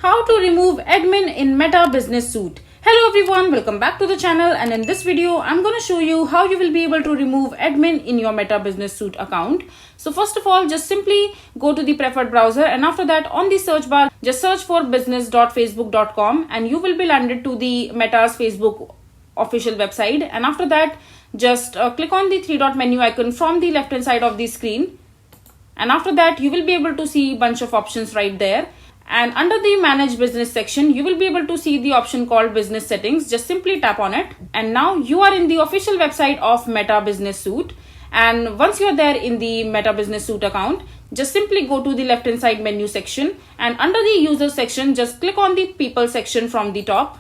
How to remove admin in Meta Business Suite. Hello everyone, welcome back to the channel, and in this video I'm going to show you how you will be able to remove admin in your Meta Business Suite account. So first of all, just simply go to the preferred browser, and after that on the search bar just search for business.facebook.com and you will be landed to the Meta's Facebook official website. And after that just click on the three dot menu icon from the left hand side of the screen, and after that you will be able to see a bunch of options right there. And under the manage business section you will be able to see the option called business settings. Just simply tap on it, and now you are in the official website of Meta Business Suite. And once you are there in the Meta Business Suite account, just simply go to the left hand side menu section, and under the user section just click on the people section from the top.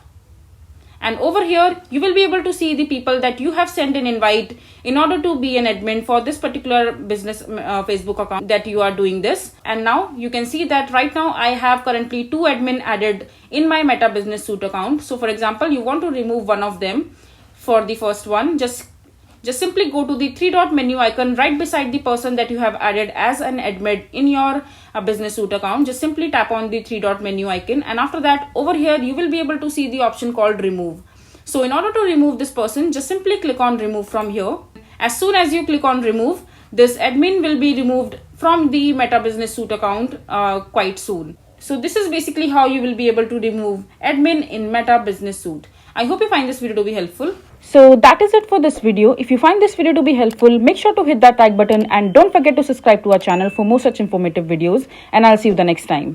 And over here you will be able to see the people that you have sent an invite in order to be an admin for this particular business Facebook account that you are doing this. And now you can see that right now I have currently 2 admin added in my Meta Business Suite account. So for example, you want to remove one of them. For the first one, just simply go to the three dot menu icon right beside the person that you have added as an admin in your business suite account. Just simply tap on the three dot menu icon, and after that over here you will be able to see the option called remove. So in order to remove this person, just simply click on remove from here. As soon as you click on remove, this admin will be removed from the Meta Business Suite account quite soon. So this is basically how you will be able to remove admin in Meta Business Suite. I hope you find this video to be helpful. So that is it for this video. If you find this video to be helpful, make sure to hit that like button and don't forget to subscribe to our channel for more such informative videos, and I'll see you the next time.